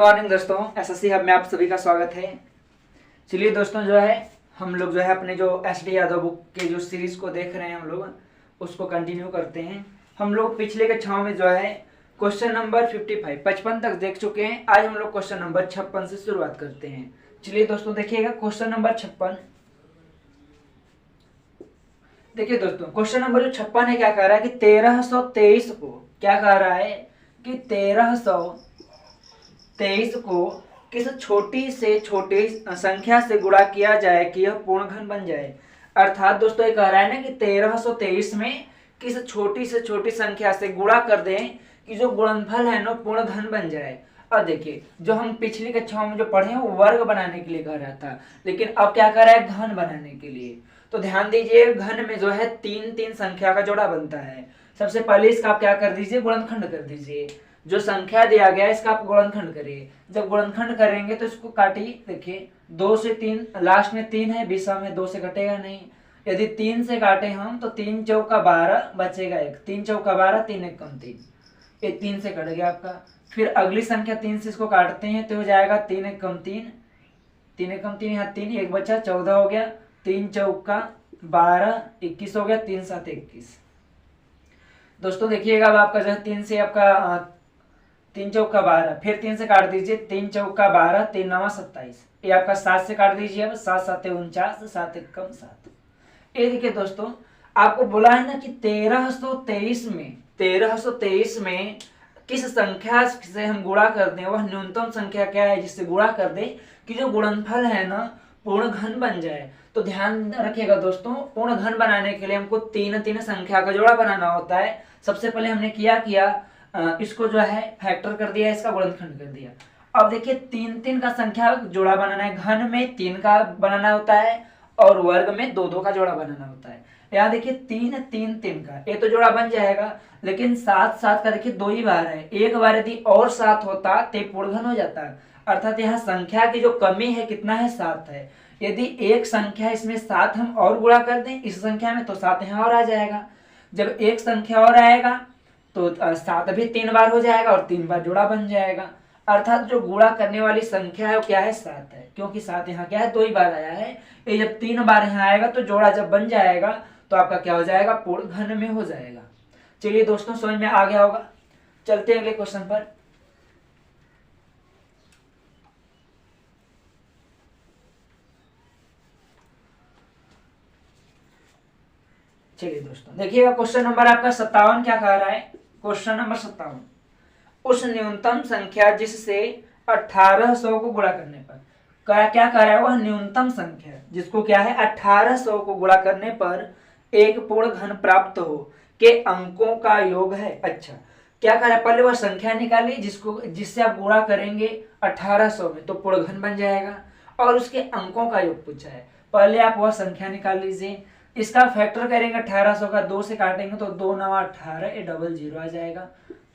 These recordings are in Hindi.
मॉर्निंग दोस्तों, एसएससी हब में आप सभी का स्वागत है। चलिए दोस्तों, जो है हम लोग जो है अपने जो एस.डी. यादव बुक के जो सीरीज को देख रहे हैं हम लोग उसको कंटिन्यू करते हैं। हम लोग पिछले कक्षाओं में जो है क्वेश्चन नंबर 55 तक देख चुके हैं। आज हम लोग क्वेश्चन नंबर 56 से शुरुआत करते हैं। चलिए दोस्तों देखिएगा क्वेश्चन नंबर 56। देखिए दोस्तों, क्वेश्चन नंबर जो 56 है क्या कह रहा है कि 1323 को क्या कह रहा है कि 1323 को किस छोटी से छोटी संख्या से गुणा किया जाए कि यह पूर्ण घन बन जाए। अर्थात दोस्तों ये कह रहा है ना कि 1323 में किस छोटी से छोटी संख्या से गुणा कर दें कि जो गुणनफल है ना पूर्ण घन बन जाए। अब देखिए, जो हम पिछली कक्षाओं में जो पढ़े हैं वो वर्ग बनाने के लिए कह रहा था, लेकिन अब क्या कर रहा है, घन बनाने के लिए। तो ध्यान दीजिए, घन में जो है तीन तीन संख्या का जोड़ा बनता है। सबसे पहले इसका आप क्या कर दीजिए, गुणनखंड कर दीजिए। जो संख्या दिया गया है इसका आप गुणनखंड करिए। जब गुणनखंड करेंगे तो इसको काटिए। देखिए 2 से 3, लास्ट में 3 है, बीच में 2 से कटेगा नहीं। यदि 3 से काटे हम तो 3 चौका 12 बचेगा 1, 3 चौका 12, 3 1 कम 3, ये 3 से कट गया आपका। फिर अगली संख्या 3 से इसको काटते हैं तो हो जाएगा 3 1 कम 3, 3 1 कम 3, यहाँ 3 1 बचा 14 हो गया, 3 चौका 12 21 हो गया, 3 7 21। दोस्तों देखिएगा अब आपका जो है 3 से आपका 3 चौका 12, फिर 3 से काट दीजिए, 3 चौका 12, 3 9 27, ये आपका 7 से काट दीजिए। अब 7 7 49, 7 1 कम 7। ये देखिए दोस्तों, आपको बोला है ना कि 1323 में किस संख्या से हम गुणा कर दें, वह न्यूनतम संख्या क्या है जिससे गुणा कर दे कि जो गुणनफल है ना पूर्ण घन बन जाए। तो ध्यान रखिएगा दोस्तों, पूर्ण घन बनाने के लिए हमको तीन तीन संख्या का जोड़ा बनाना होता है। सबसे पहले हमने किया इसको जो है फैक्टर कर दिया, इसका गुणनखंड कर दिया। अब देखिए तीन तीन का संख्या जोड़ा बनाना है। घन में 3 का बनाना होता है और वर्ग में 2 2 का जोड़ा बनाना होता है। यहाँ देखिए 3 3 3 का ये तो जोड़ा बन जाएगा, लेकिन 7 7 का देखिए 2 ही बार है। एक बार यदि और 7 होता तो पूर्ण घन हो जाता। अर्थात यहाँ संख्या की जो कमी है कितना है, 7 है। यदि एक संख्या इसमें 7 हम और गुणा कर दें इस संख्या में तो 7 यहाँ और आ जाएगा। जब एक संख्या और आएगा तो 7 भी 3 बार हो जाएगा और 3 बार जोड़ा बन जाएगा। अर्थात जो गुणा करने वाली संख्या है वो क्या है, 7 है, क्योंकि 7 यहाँ क्या है 2 ही बार आया है। ये जब 3 बार यहाँ आएगा तो जोड़ा जब बन जाएगा तो आपका क्या हो जाएगा, पूर्ण घन में हो जाएगा। चलिए दोस्तों समझ में आ गया होगा। चलते हैं अगले क्वेश्चन पर। चलिए दोस्तों देखिएगा क्वेश्चन नंबर आपका 57 क्या कह रहा है। क्वेश्चन नंबर 57, उस न्यूनतम संख्या जिससे 1800 को गुणा करने पर क्या कह रहा है, वह न्यूनतम संख्या जिसको क्या है 1800 को गुणा करने पर एक पूर्ण घन प्राप्त हो के अंकों का योग है। अच्छा, क्या कह रहा है, पहले वह संख्या निकाली जिससे आप गुणा करेंगे 1800 में तो पूर्ण घन बन जाएगा, और उसके अंकों का योग पूछा है। पहले आप वह संख्या निकाल लीजिए, इसका फैक्टर करेंगे 1800 का, 2 से काटेंगे तो 2 9 18, ये डबल 0 आ जाएगा।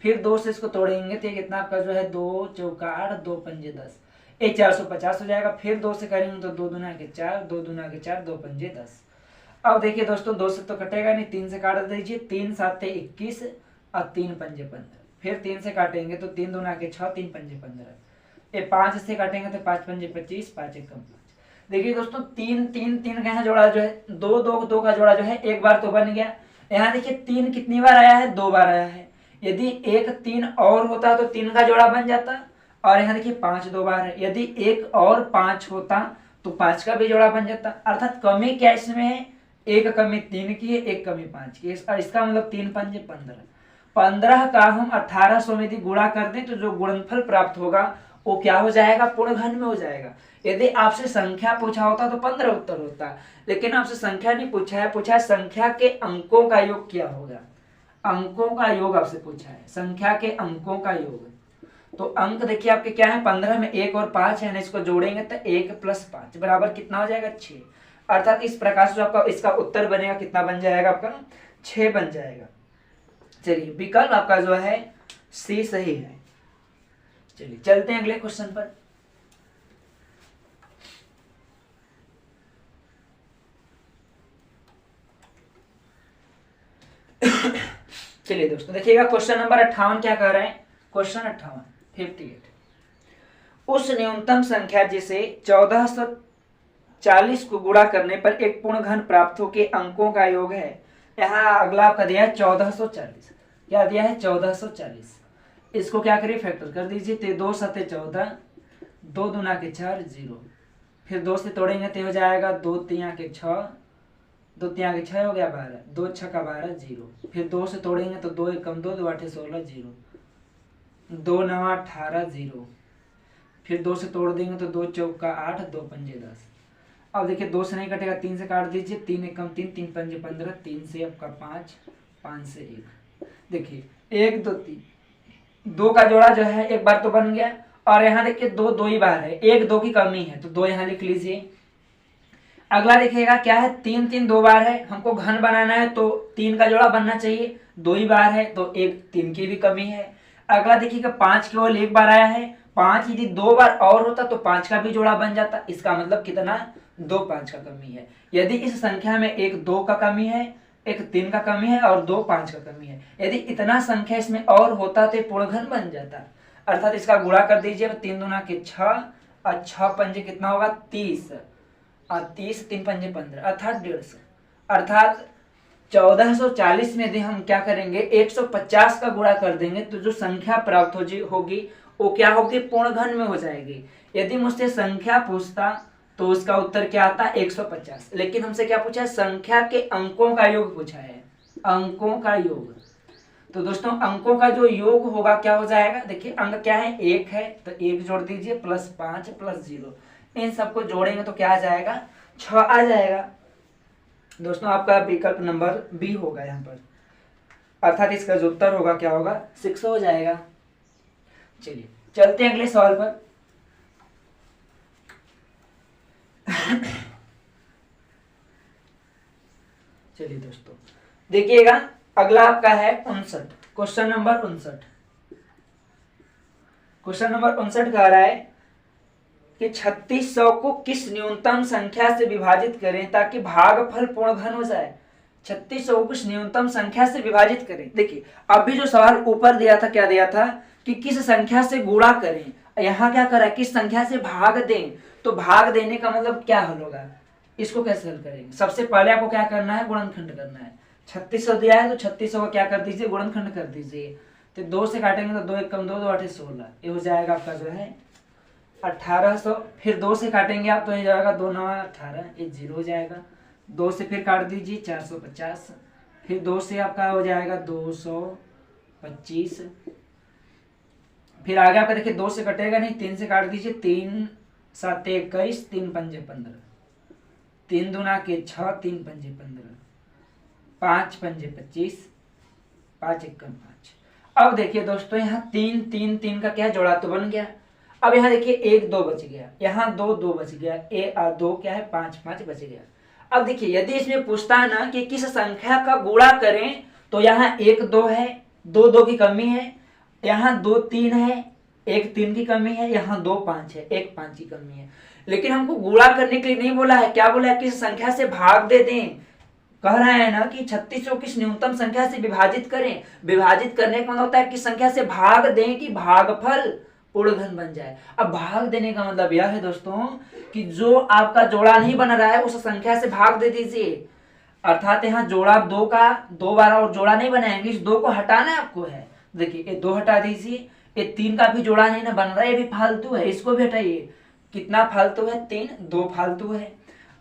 फिर 2 से इसको तोड़ेंगे तो ये कितना आपका जो है 2 चौका 8, 2 पंजे 10, ये 450 हो जाएगा। फिर 2 से करेंगे तो 2 दूना के 4, 2 दूना के 4, 2 पंजे 10। अब देखिए दोस्तों 2 से तो कटेगा नहीं, 3 से काट दीजिए, 3 7 21 और 3 पंजे 15। फिर 3 से काटेंगे तो 3 दूना के 6, 3 पंजे 15, ये 5 से काटेंगे तो 5 पंजे 25, 5 1 कम 5। देखिए दोस्तों 3 3 3 का यहाँ जोड़ा जो है 2 2 2 का जोड़ा जो है एक बार तो बन गया। यहाँ देखिए 3 कितनी बार आया है, 2 बार आया है। यदि एक 3 और होता तो 3 का जोड़ा बन जाता, और यहाँ देखिए 5 2 बार है। यदि एक और 5 होता तो 5 का भी जोड़ा बन जाता। अर्थात कमी क्या इसमें है, एक कमी 3 की है, एक कमी 5 की है। इसका मतलब 3 पंजे 15, 15 का हम 1800 में यदि गुणा कर दें तो जो गुणनफल प्राप्त होगा वो क्या हो जाएगा, पूर्ण घन में हो जाएगा। यदि आपसे संख्या पूछा होता तो 15 उत्तर होता, लेकिन आपसे संख्या नहीं पूछा है, पूछा है संख्या के अंकों का योग क्या होगा। अंकों का योग आपसे पूछा है, संख्या के अंकों का योग। तो अंक देखिए आपके क्या है, 15 में 1 और 5 है ना, इसको जोड़ेंगे तो 1 + 5 बराबर कितना हो जाएगा, 6। अर्थात इस प्रकार से जो आपका इसका उत्तर बनेगा कितना बन जाएगा आपका, 6 बन जाएगा। चलिए विकल्प आपका जो है सी सही है। चलिए चलते हैं अगले क्वेश्चन पर। चलिए दोस्तों देखिएगा क्वेश्चन नंबर 58 क्या कह रहे हैं। क्वेश्चन 58 58, उस न्यूनतम संख्या जिसे 1440 को गुणा करने पर एक पूर्ण घन प्राप्त हो के अंकों का योग है। यहाँ अगला आपका दिया है 1440। क्या दिया है? 1440। इसको क्या करिए? फैक्टर कर दीजिए। तो 2 7 14, 2 दूना के 4 0। फिर 2 से तोड़ेंगे तो हो जाएगा 2 3 के 6, 2 3 के 6 हो गया 12, 2 6 का 12 0। फिर 2 से तोड़ेंगे तो 2 1 कम 2, 2 8 16 0, 2 9 18 0। फिर 2 से तोड़ देंगे तो 2 चौका 8, 2 पंजे 10। अब देखिए 2 से नहीं कटेगा, 3 से काट दीजिए। 3 1 कम 3, 3 पंजे 15, 3 से आपका 5, 5 से 1। देखिए 1 2 3, 2 का जोड़ा जो है एक बार तो बन गया। और यहाँ देखिए 2 2 ही बार है, 1 2 की कमी है तो 2 यहाँ लिख लीजिए। अगला देखिएगा क्या है? 3 3 2 बार है, हमको घन बनाना है तो 3 का जोड़ा बनना चाहिए, 2 ही बार है तो 1 3 की भी कमी है। अगला देखिएगा 5 केवल एक बार आया है, 5 यदि 2 बार और होता तो 5 का भी जोड़ा बन जाता। इसका मतलब कितना? 2 5 का कमी है। यदि इस संख्या में एक 2 का कमी है, एक 3 का कमी है और 2 5 का कमी है, यदि इतना संख्या इसमें और होता तो पूर्ण घन बन जाता। अर्थात इसका गुणा कर दीजिए। 3 दूना के 6 और 6 पंजे कितना होगा? 30 और 30 3 पंजे 15 अर्थात 150। अर्थात 1440 में यदि हम क्या करेंगे? 150 का गुणा कर देंगे तो जो संख्या प्राप्त होगी वो क्या होगी? पूर्ण घन में हो जाएगी। यदि मुझसे संख्या पूछता तो उसका उत्तर क्या आता? 150। लेकिन हमसे क्या पूछा है? संख्या के अंकों का योग पूछा है, अंकों का योग। तो दोस्तों अंकों का जो योग होगा क्या हो जाएगा? देखिए अंक क्या है? 1 है तो 1 जोड़ दीजिए, +5 +0, इन सबको जोड़ेंगे तो क्या आ जाएगा? 6 आ जाएगा। दोस्तों आपका विकल्प नंबर बी होगा यहाँ पर। अर्थात इसका जो उत्तर होगा क्या होगा? 6 हो जाएगा। चलिए चलते हैं अगले सवाल पर। चलिए दोस्तों देखिएगा अगला आपका है 59, क्वेश्चन नंबर 59। क्वेश्चन नंबर 59 कह रहा है कि 3600 को किस न्यूनतम संख्या से विभाजित करें ताकि भागफल पूर्ण घन हो जाए। 3600 को किस न्यूनतम संख्या से विभाजित करें। देखिए अभी जो सवाल ऊपर दिया था क्या दिया था कि किस संख्या से गुणा करें, यहाँ क्या करा है? किस संख्या से भाग दें। तो भाग देने का मतलब क्या हल होगा? इसको कैसे हल करेंगे? सबसे पहले आपको क्या करना है? गुणनखंड करना है। 3600 दिया है तो 3600 का क्या कर दीजिए? गुणनखंड कर दीजिए। तो 2 से काटेंगे तो 2 1 कम 2, 2 8 16, ये हो जाएगा आपका जो है 1800। फिर 2 से काटेंगे आप तो ये जाएगा 2 9 18, ये 0 हो जाएगा। 2 से फिर काट दीजिए 450, फिर 2 से आपका हो जाएगा 225। फिर आगे आपका देखिए 2 से कटेगा नहीं, 3 से काट दीजिए, 3 7 21, 3 पंजे 15, 3 दूना के 6, 3 पंजे 15, 5 पंजे 25, 5 1 5। अब देखिए दोस्तों यहाँ 3 3 3 का क्या जोड़ा तो बन गया। अब यहाँ देखिए 1 2 बच गया, यहाँ 2 2 बच गया, 2 क्या है? 5 5 बच गया। अब देखिए यदि इसमें पूछता है ना कि किस संख्या का गुणा करें तो यहाँ 1 2 है, 2 2 की कमी है, यहाँ 2 3 है, 1 3 की कमी है, यहाँ 2 5 है, 1 5 की कमी है। लेकिन हमको गुणा करने के लिए नहीं बोला है, क्या बोला है? किस संख्या से भाग दे दें। कह रहा है ना कि 3600 किस न्यूनतम संख्या से विभाजित करें। विभाजित करने का मतलब होता है किस संख्या से भाग दें कि भागफल पूर्ण घन बन जाए। अब भाग देने का मतलब यह है दोस्तों कि जो आपका जोड़ा नहीं बन रहा है उस संख्या से भाग दे दीजिए। अर्थात यहाँ जोड़ा 2 का 2 बार और जोड़ा नहीं बनाएंगे, इस 2 को हटाना आपको है। देखिए ये 2 हटा दीजिए, ये 3 का भी जोड़ा नहीं ना बन रहा है, ये भी फालतू है, इसको भी हटाइए। कितना फालतू है? 3, 2 फालतू है।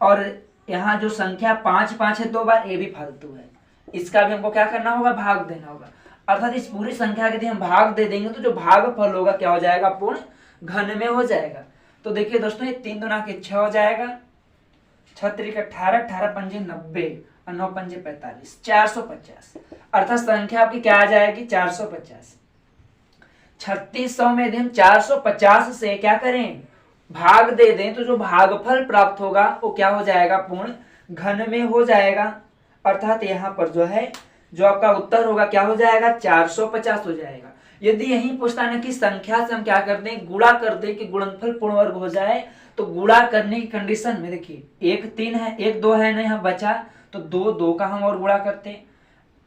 और यहाँ जो संख्या 5 5 है 2 बार, ये भी फालतू है। इसका भी हमको क्या करना होगा? भाग देना होगा। अर्थात इस पूरी संख्या के यदि हम भाग दे देंगे तो जो भागफल होगा क्या हो जाएगा? पूर्ण घन में हो जाएगा। तो देखिए दोस्तों ये 3 दूना के 6 हो जाएगा, 6 3 18, 18 पंजे 90 और 9 पंजे 45, 450। अर्थात संख्या आपकी क्या आ जाएगी? 450। 3600 में यदि हम 450 से क्या करें? भाग दे दें तो जो भागफल प्राप्त होगा वो क्या हो जाएगा? पूर्ण घन में हो जाएगा। अर्थात यहाँ पर जो है जो आपका उत्तर होगा क्या हो जाएगा? 450 हो जाएगा। यदि यही पूछता है कि संख्या से हम क्या कर दें? गुणा कर दें कि गुणनफल पूर्ण वर्ग हो जाए, तो गुणा करने की कंडीशन में देखिए 1 3 है, 1 2 है ना, यहाँ बचा तो 2 2 का हम और गुणा करते हैं।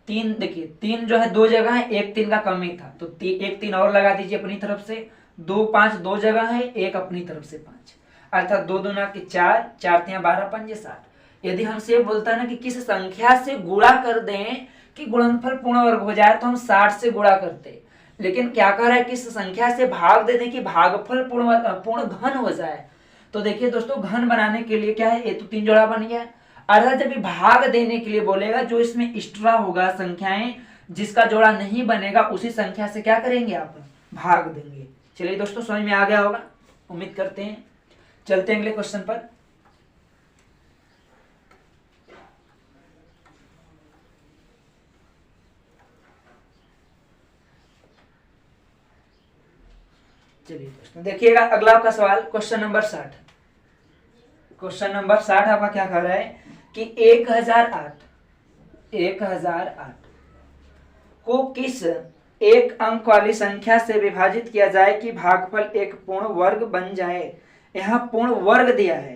3 देखिए 3 जो है 2 जगह है, 1 3 का कमी था तो 1 3 और लगा दीजिए अपनी तरफ से, 2 5 दो जगह है, एक अपनी तरफ से 5, अर्थात 2 दूना के 4, 4 तिया 12, 5 60। यदि हमसे बोलता है ना कि किस संख्या से गुणा कर दें कि गुणनफल पूर्ण वर्ग हो जाए, तो हम 60 से गुणा करते, लेकिन क्या कर रहा है किस संख्या से भाग दे दें कि भागफल पूर्ण घन हो जाए। तो देखिए दोस्तों, घन बनाने के लिए क्या है, ये तो 3 जोड़ा बन गया, अर्थात जब भाग देने के लिए बोलेगा, जो इसमें एक्स्ट्रा होगा संख्याएं, जिसका जोड़ा नहीं बनेगा उसी संख्या से क्या करेंगे आप, भाग देंगे। चलिए दोस्तों, समझ में आ गया होगा, उम्मीद करते हैं। चलते हैं अगले क्वेश्चन पर। चलिए दोस्तों, देखिएगा अगला आपका सवाल, क्वेश्चन नंबर 60। क्वेश्चन नंबर 60 आपका क्या कह रहा है कि 1008 को किस एक अंक वाली संख्या से विभाजित किया जाए कि भागफल एक पूर्ण वर्ग बन जाए। यहाँ पूर्ण वर्ग दिया है,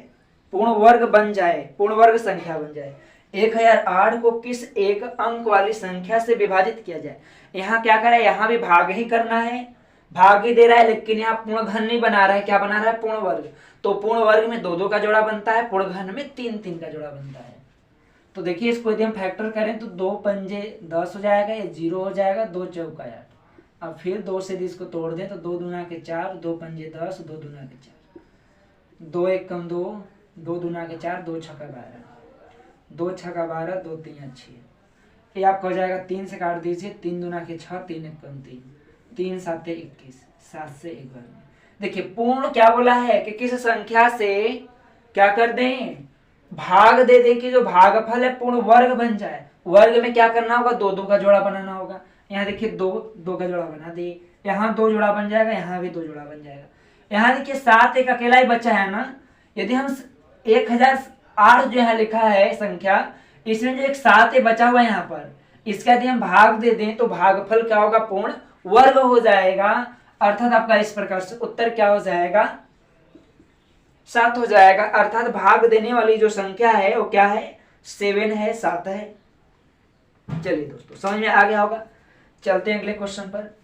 पूर्ण वर्ग बन जाए, पूर्ण वर्ग संख्या बन जाए। 1008 को किस एक अंक वाली संख्या से विभाजित किया जाए। यहाँ क्या करें, यहाँ भी भाग ही करना है, भाग ही दे रहा है, लेकिन यहाँ पूर्ण घन नहीं बना रहा है, क्या बना रहा है, पूर्ण वर्ग। तो पूर्ण वर्ग में 2 2 का जोड़ा बनता है, पूर्ण घन में 3 3 का जोड़ा बनता है। तो देखिए, इसको यदि हम फैक्टर करें तो 2 पंजे 10 हो जाएगा, ये 0 हो जाएगा, 2 चौका 8। अब फिर 2 से इसको तोड़ दें तो 2 दूना के 4, 2 पंजे 10, 2 दूना के 4, 2 1 कम 2, 2 दूना के 4, 2 छक्का 12, 2 छक्का 12, 2 3 6। ये आपका हो जाएगा, 3 से काट दीजिए, 3 दूना के 6, 3 1 कम 3, 3 7 21, 7 से 1 बार। देखिए पूर्ण क्या बोला है कि किस संख्या से क्या कर दें, भाग दे दे कि जो भागफल है पूर्ण वर्ग बन जाए। वर्ग में क्या करना होगा, 2 2 का जोड़ा बनाना होगा। यहाँ देखिए 2 2 का जोड़ा बना दिए, यहाँ 2 जोड़ा बन जाएगा, यहाँ भी 2 जोड़ा बन जाएगा। यहाँ देखिए 7 एक अकेला ही बचा है ना। यदि हम 1008 जो यहाँ लिखा है संख्या, इसमें जो एक 7 बचा हुआ है यहाँ पर, इसका यदि हम भाग दे दें तो भागफल क्या होगा, पूर्ण वर्ग हो जाएगा। अर्थात आपका इस प्रकार से उत्तर क्या हो जाएगा, 7 हो जाएगा। अर्थात भाग देने वाली जो संख्या है वो क्या है, 7 है, 7 है। चलिए दोस्तों, समझ में आ गया होगा। चलते हैं अगले क्वेश्चन पर।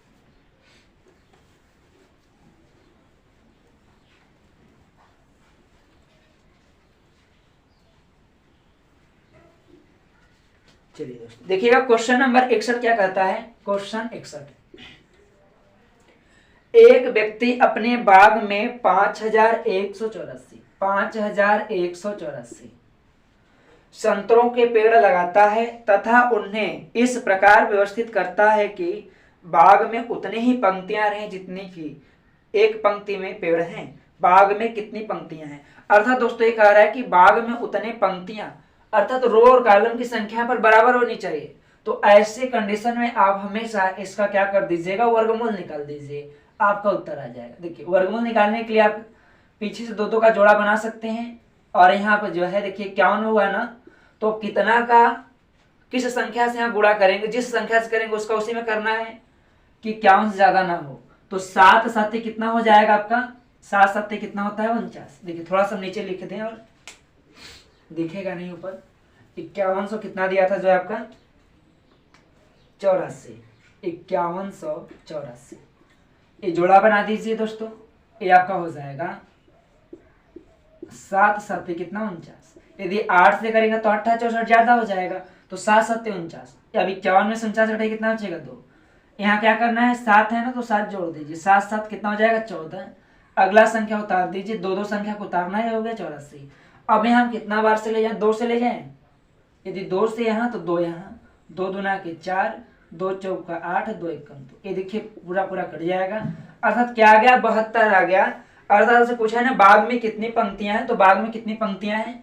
चलिए दोस्तों, देखिएगा क्वेश्चन नंबर 61 क्या कहता है। क्वेश्चन 61, एक व्यक्ति अपने बाग में 5184 संतरों के पेड़ लगाता है तथा उन्हें इस प्रकार व्यवस्थित करता है कि बाग में उतनी ही पंक्तियां रहें जितनी की एक पंक्ति में पेड़ हैं। बाग में कितनी पंक्तियां हैं, अर्थात दोस्तों ये कह रहा है कि बाग में उतने पंक्तियां, अर्थात रो और कॉलम की संख्या पर बराबर होनी चाहिए। तो ऐसे कंडीशन में आप हमेशा इसका क्या कर दीजिएगा, वर्गमूल निकाल दीजिए, आपका उत्तर आ जाएगा। देखिए वर्गमूल निकालने के लिए आप पीछे से 2 2 का जोड़ा बना सकते हैं, और यहाँ पर जो है देखिए 51 हुआ ना, तो कितना का किस संख्या से यहाँ गुणा करेंगे, जिस संख्या से करेंगे उसका उसी में करना है कि 51 से ज्यादा ना हो। तो 7 7 कितना हो जाएगा आपका, 7 7 कितना होता है, 49। देखिए थोड़ा सा नीचे लिख दें और दिखेगा नहीं ऊपर। 5100 कितना दिया था जो है आपका 84, 5184। ये जोड़ा बना दीजिए दोस्तों, ये आपका हो जाएगा 7 7 कितना 49। यदि 8 से करेंगे तो 8 64 ज्यादा हो जाएगा, तो 7 7 49। अब 51 में से 49 हटाइए कितना बचेगा 2। यहाँ क्या करना है, 7 है ना तो 7 जोड़ दीजिए, 7 7 कितना हो जाएगा 14। अगला संख्या उतार दीजिए, 2 2 संख्या को उतारना है, हो गया 84। अब यहाँ कितना बार से ले जाए, 2 से ले जाए। यदि 2 से यहाँ तो 2 यहाँ, 2 दूना के 4, 2 चौका 8, 2 1 कम 2। ये देखिए पूरा पूरा कट जाएगा, अर्थात क्या आ गया, 72 आ गया। अर्थात से पूछा है ना बाग में कितनी पंक्तियां हैं, तो बाग में कितनी पंक्तियां हैं,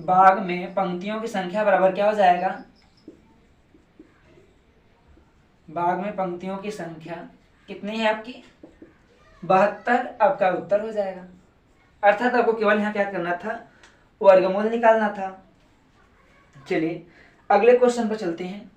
बाग में पंक्तियों की संख्या बराबर क्या हो जाएगा, बाग में पंक्तियों की संख्या कितनी है आपकी 72। आपका उत्तर हो जाएगा। अर्थात आपको केवल यहाँ क्या करना था, वर्गमूल निकालना था। चलिए अगले क्वेश्चन पर चलते हैं।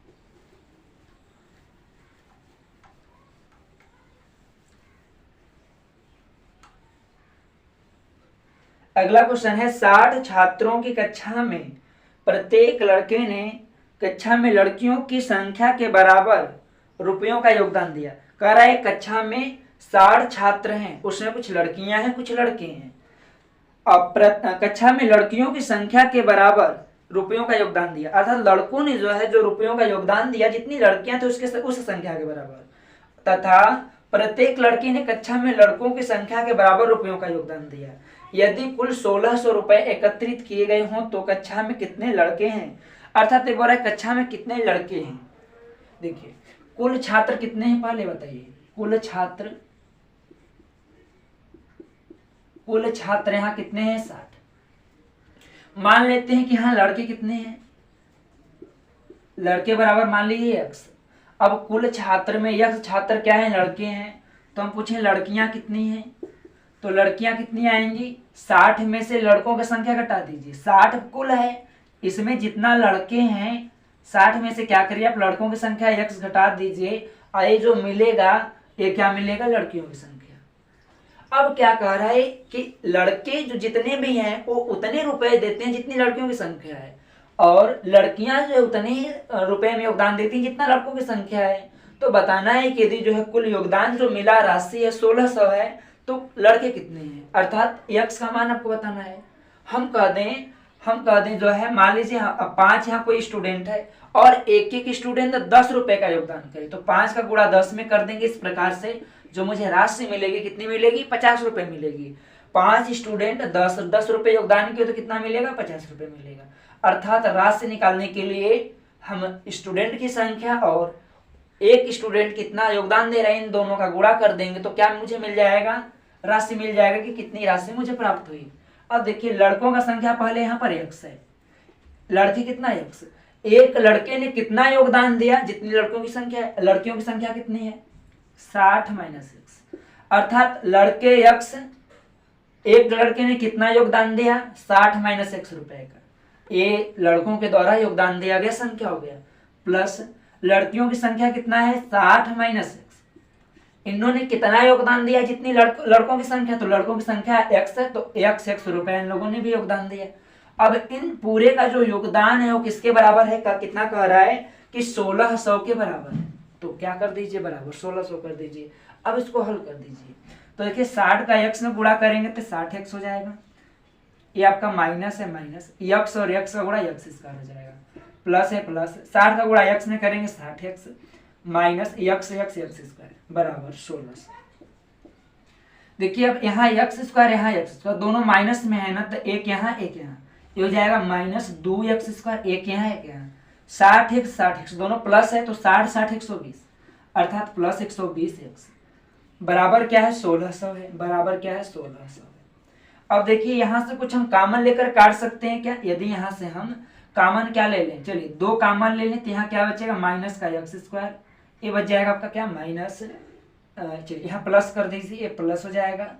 अगला क्वेश्चन है, 60 छात्रों की कक्षा में प्रत्येक लड़के ने कक्षा में लड़कियों की संख्या के बराबर रुपयों का योगदान दिया। कह रहा है कक्षा में 60 छात्र हैं, उसमें कुछ लड़कियां हैं कुछ लड़के हैं। अब कक्षा में लड़कियों की संख्या के बराबर रुपयों का योगदान दिया, अर्थात लड़कों ने जो है जो रुपयों का योगदान दिया जितनी लड़कियां थी उसके उस संख्या के बराबर, तथा प्रत्येक लड़की ने कक्षा में लड़कों की संख्या के बराबर रुपयों का योगदान दिया। यदि कुल 1600 रुपए एकत्रित किए गए हों तो कक्षा में कितने लड़के हैं, अर्थात बोल रहा है कक्षा में कितने लड़के हैं। देखिए कुल छात्र कितने हैं पहले बताइए, कुल छात्र यहाँ कितने हैं 60। मान लेते हैं कि यहाँ लड़के कितने हैं, लड़के बराबर मान लीजिए x। अब कुल छात्र में x छात्र क्या है, लड़के हैं, तो हम पूछे लड़कियां कितनी हैं, तो लड़कियां कितनी आएंगी 60 में से लड़कों की संख्या घटा दीजिए, 60 कुल है, इसमें जितना लड़के हैं 60 में से क्या करिए आप लड़कों की संख्या x घटा दीजिए, ये जो मिलेगा ये क्या मिलेगा, लड़कियों की संख्या। अब क्या कह रहा है कि लड़के जो जितने भी हैं वो उतने रुपए देते हैं जितनी लड़कियों की संख्या है, और लड़कियां जो उतने ही रुपए में योगदान देती हैं जितना लड़कों की संख्या है। तो बताना है कि यदि जो है कुल योगदान जो मिला राशि है 1600 है, तो लड़के कितने हैं, अर्थात x का मान आपको बताना है। हम कह दें जो है मान लीजिए 5 यहाँ कोई स्टूडेंट है और एक स्टूडेंट 10 रुपए का योगदान करे, तो 5 का गुणा 10 में कर देंगे। इस प्रकार से जो मुझे राशि मिलेगी कितनी मिलेगी, 50 रुपए मिलेगी। 5 स्टूडेंट 10 रुपए योगदान किए तो कितना मिलेगा, 50 रुपए मिलेगा। अर्थात राशि निकालने के लिए हम स्टूडेंट की संख्या और एक स्टूडेंट कितना योगदान दे रहा है इन दोनों का गुणा कर देंगे तो क्या मुझे मिल जाएगा, राशि मिल जाएगा कि कितनी राशि मुझे प्राप्त हुई। अब देखिए लड़कों का संख्या पहले यहाँ पर x है, लड़की कितना x, एक लड़के ने कितना योगदान दिया जितनी लड़कों की संख्या है, लड़कियों की संख्या कितनी है 60 माइनस x, अर्थात लड़के x, एक लड़के ने कितना योगदान दिया 60 माइनस x रुपए का, ये लड़कों के द्वारा योगदान दिया गया संख्या हो गया, प्लस लड़कियों की संख्या कितना है 60 माइनस x, इन्होंने कितना योगदान दिया जितनी लड़कों की संख्या, तो लड़कों की संख्या x है तो x रुपए इन लोगों ने भी योगदान दिया। अब इन पूरे का जो योगदान है वो किसके बराबर है, कितना कह रहा है कि 1600 के बराबर है, तो क्या कर दीजिए बराबर 1600 कर दीजिए। अब इसको हल कर दीजिए तो देखिए 60 का x में गुणा करेंगे तो 60x हो जाएगा, ये आपका माइनस है माइनस x और x का गुणा x स्क्वायर हो जाएगा, प्लस है प्लस 60 का गुणा x में करेंगे 60x माइनस x स्क्वायर बराबर 1600। देखिए अब यहाँ x स्क्वायर यहाँ x स्क्वायर दोनों माइनस में है ना, तो एक यहाँ ये हो जाएगा माइनस 2x स्क्वायर, एक यहाँ 60x दोनों प्लस है तो 60 120 अर्थात प्लस 120x बराबर क्या है 1600 है, बराबर क्या है 1600 है। अब देखिए यहाँ से कुछ हम कॉमन लेकर काट सकते हैं क्या, यदि यहाँ से हम कॉमन क्या ले लें, चलिए 2 कॉमन ले लें तो यहाँ क्या बचेगा माइनस का x स्क्वायर, ये बच जाएगा आपका क्या माइनस, चलिए यहाँ प्लस कर दीजिए, ये प्लस हो जाएगा,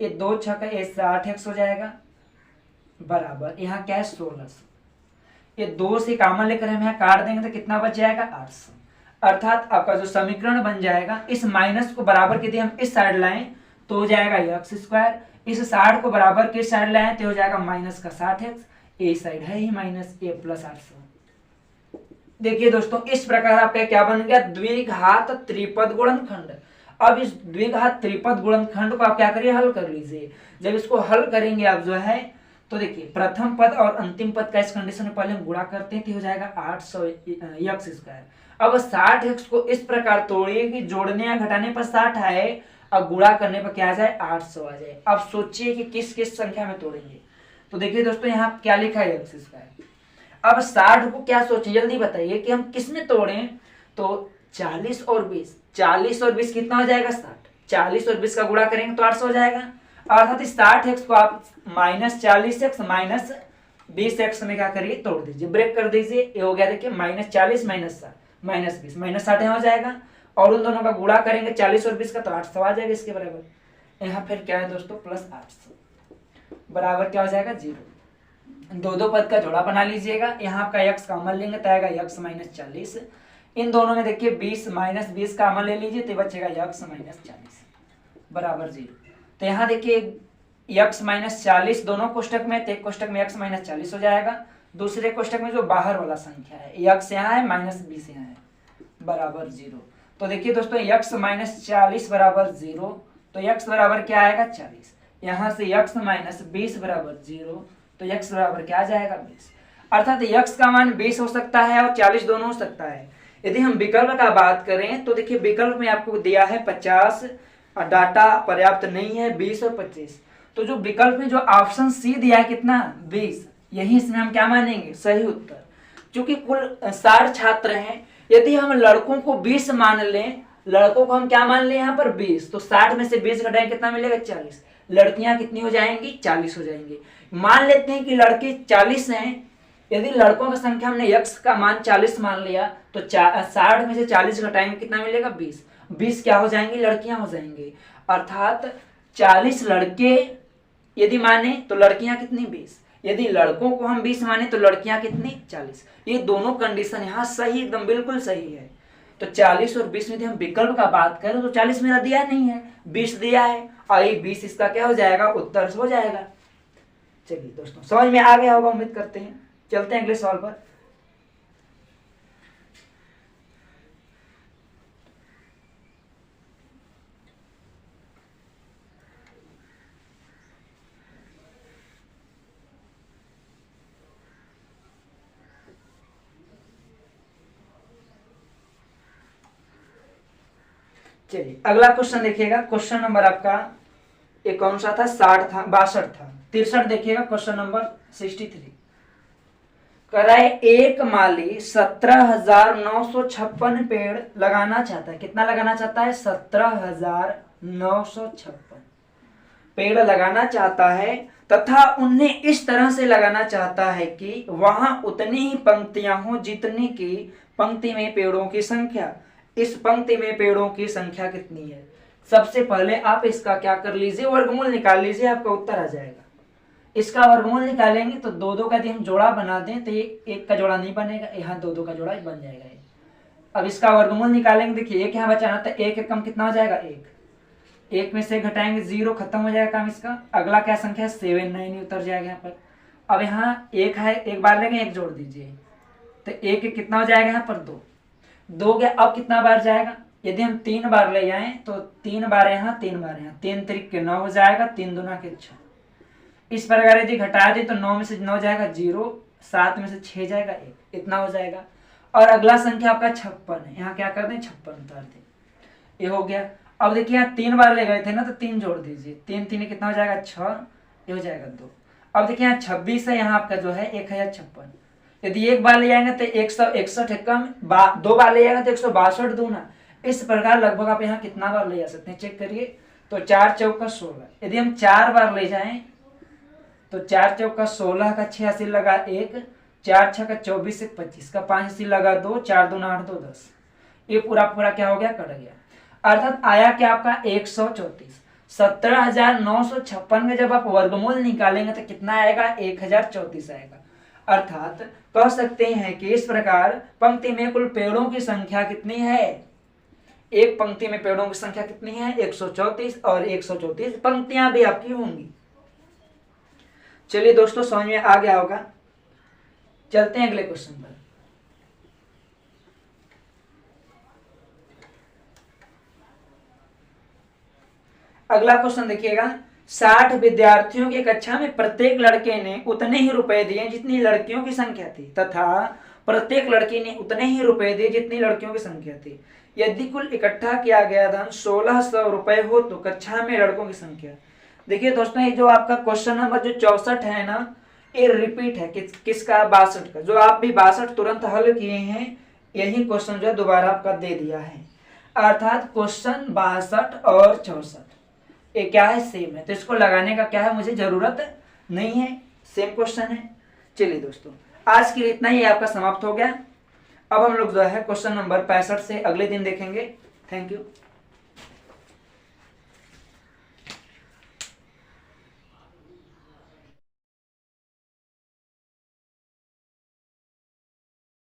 ये 2 छक्का ये 60x हो जाएगा बराबर यहाँ क्या है 1600, ये 2 से कॉमन लेकर हम यहाँ काट देंगे तो कितना बच जाएगा 800, अर्थात आपका जो समीकरण बन जाएगा इस माइनस को बराबर के लिए हम इस साइड लाएं तो हो जाएगा x स्क्वायर, इस 60 को बराबर के साइड लाएं तो हो जाएगा माइनस का 60x, ए साइड है ही माइनस ए प्लस 800। देखिए दोस्तों इस प्रकार आपका क्या बन गया द्विघात त्रिपद गुणनखंड। अब इस द्विघात त्रिपद गुणनखंड को आप क्या करिए हल कर लीजिए। जब इसको हल करेंगे आप जो है तो देखिए प्रथम पद और अंतिम पद का इस कंडीशन में पहले हम गुणा करते हैं तो हो जाएगा 800x स्क्वायर। अब 60x को इस प्रकार तोड़िए कि जोड़ने या घटाने पर 60 आए और गुणा करने पर क्या आ जाए 800 आ जाए। अब सोचिए कि किस किस संख्या में तोड़ेंगे, तो देखिए दोस्तों यहाँ क्या लिखा है x स्क्वायर। अब 60 को क्या सोचिए जल्दी बताइए कि हम किस में तोड़ें, तो 40 और 20 कितना हो जाएगा 60, 40 और 20 का गुणा करेंगे तो 800 हो जाएगा, अर्थात इस 60x को आप माइनस 40x माइनस 20x में क्या करिए तोड़ दीजिए, ब्रेक कर दीजिए, ये हो गया देखिए माइनस 40 माइनस 60 माइनस 20 माइनस 60 हो जाएगा, और उन दोनों का गुणा करेंगे 40 और 20 का तो 800 आ जाएगा इसके बराबर। यहाँ फिर क्या है दोस्तों प्लस 800 बराबर क्या हो जाएगा 0। दो पद का जोड़ा बना लीजिएगा, यहाँ आपका x कॉमन लेंगे तो आएगा x माइनस 40, इन दोनों में देखिए 20 माइनस 20 कॉमन ले लीजिए तो बचेगा x माइनस 40 बराबर 0। तो यहाँ देखिए x माइनस 40 दोनों कोष्टक में, तो एक कोष्टक में x माइनस 40 हो जाएगा, दूसरे कोष्टक में जो बाहर वाला संख्या है x यहाँ है माइनस 20 यहाँ है बराबर 0। तो देखिए दोस्तों x माइनस 40 बराबर 0, तो x बराबर क्या आएगा 40। यहाँ से x माइनस 20 बराबर 0, तो x बराबर क्या आ जाएगा 20। अर्थात x का मान 20 हो सकता है और 40 दोनों हो सकता है। यदि हम विकल्प का बात करें तो देखिए विकल्प में आपको दिया है 50 और डाटा पर्याप्त नहीं है 20 और 25, तो जो विकल्प में जो ऑप्शन सी दिया है कितना 20, यही इसमें हम क्या मानेंगे सही उत्तर। क्योंकि कुल 60 छात्र हैं, यदि हम लड़कों को 20 मान लें, लड़कों को हम क्या मान लें यहाँ पर 20, तो 60 में से 20 घटाएं कितना मिलेगा 40, लड़कियां कितनी हो जाएंगी 40 हो जाएंगी। मान लेते हैं कि लड़के 40 हैं, यदि लड़कों की संख्या हमने x का मान 40 मान लिया तो 60 में से 40 घटाएंगे कितना मिलेगा 20, 20 क्या हो जाएंगी लड़कियां हो जाएंगी। अर्थात 40 लड़के यदि माने तो लड़कियां कितनी 20, यदि लड़कों को हम 20 माने तो लड़कियां कितनी 40। ये दोनों कंडीशन यहाँ सही एकदम बिल्कुल सही है। तो 40 और 20 में यदि हम विकल्प का बात करें तो 40 मेरा दिया नहीं है, 20 दिया है और ये 20 इसका क्या हो जाएगा उत्तर हो जाएगा। चलिए दोस्तों समझ में आ गया होगा उम्मीद करते हैं। चलते हैं अगले सवाल पर। चलिए अगला क्वेश्चन देखिएगा, क्वेश्चन नंबर आपका ये कौन सा था 60 था 62 था 63 देखिएगा क्वेश्चन नंबर 63। कराए एक माली 17,956 पेड़ लगाना चाहता है, कितना लगाना चाहता है 17,956 पेड़ लगाना चाहता है तथा उन्हें इस तरह से लगाना चाहता है कि वहां उतनी ही पंक्तियां हो जितनी की पंक्ति में पेड़ों की संख्या। इस पंक्ति में पेड़ों की संख्या कितनी है। सबसे पहले आप इसका क्या कर लीजिए वर्गमूल निकाल लीजिए, आपका उत्तर आ जाएगा। इसका वर्गमूल निकालेंगे तो दो दो का यदि हम जोड़ा बना दें तो ये एक का जोड़ा नहीं बनेगा, यहाँ दो दो का जोड़ा बन जाएगा। अब इसका वर्गमूल निकालेंगे, देखिए एक यहाँ बचाना था, एक कम कितना हो जाएगा एक में से घटाएंगे 0 खत्म हो जाएगा काम इसका। अगला क्या संख्या है 7 9 उतर जाएगा यहाँ पर। अब यहाँ एक है, एक बार लेंगे एक जोड़ दीजिए तो एक कितना हो जाएगा यहाँ पर 2 गया। अब कितना बार जाएगा, यदि हम 3 बार ले जाएं तो 3 बार यहाँ 3 बार यहाँ, 3 त्रिक के 9 हो जाएगा, 3 दूना के 6। इस प्रकार यदि घटा दे तो 9 में से 9 जाएगा 0, 7 में से 6 जाएगा 1, इतना हो जाएगा। और अगला संख्या आपका 56 है, यहाँ क्या कर दें 56 उतार दें, ये हो गया। अब देखिए यहाँ 3 बार ले गए थे ना तो 3 जोड़ दीजिए, 3 3 कितना हो जाएगा 6, ये हो जाएगा 2। अब देखिए यहाँ 26 है, यहाँ आपका जो है 1056। यदि एक बार ले जाएंगे तो 161 है कम, 2 बार ले जाएंगे तो 162 दूना। इस प्रकार लगभग आप यहाँ कितना बार ले जा सकते हैं चेक करिए। तो 4 चौका 16, यदि हम 4 बार ले जाएं तो 4 चौका 16 का 6 80 लगा 1, 4 6 का 24 1 25 का 5 80 लगा 2, 4 दूना 8 2 10। ये पूरा पूरा क्या हो गया कट गया। अर्थात आया क्या आपका 134। 17,956 में जब आप वर्गमूल निकालेंगे तो कितना आएगा 1034 आएगा। अर्थात कह सकते हैं कि इस प्रकार पंक्ति में कुल पेड़ों की संख्या कितनी है, एक पंक्ति में पेड़ों की संख्या कितनी है 134 और 134 पंक्तियां भी आपकी होंगी। चलिए दोस्तों समझ में आ गया होगा। चलते हैं अगले क्वेश्चन पर। अगला क्वेश्चन देखिएगा, 60 विद्यार्थियों की कक्षा में प्रत्येक लड़के ने उतने ही रुपए दिए जितनी लड़कियों की संख्या थी तथा प्रत्येक लड़की ने उतने ही रुपए दिए जितनी लड़कियों की संख्या थी। यदि कुल इकट्ठा किया गया धन 1600 रुपए हो तो कक्षा में लड़कों की संख्या। देखिए दोस्तों ये जो आपका क्वेश्चन नंबर जो 64 है ना, ये रिपीट है किसका 62 का। जो आप भी 62 तुरंत हल किए हैं यही क्वेश्चन जो दोबारा आपका दे दिया है। अर्थात क्वेश्चन 62 और 64 ये क्या है सेम है, तो इसको लगाने का क्या है मुझे जरूरत नहीं है, सेम क्वेश्चन है। चलिए दोस्तों आज के लिए इतना ही आपका समाप्त हो गया। अब हम लोग जो है क्वेश्चन नंबर 65 से अगले दिन देखेंगे। Thank you.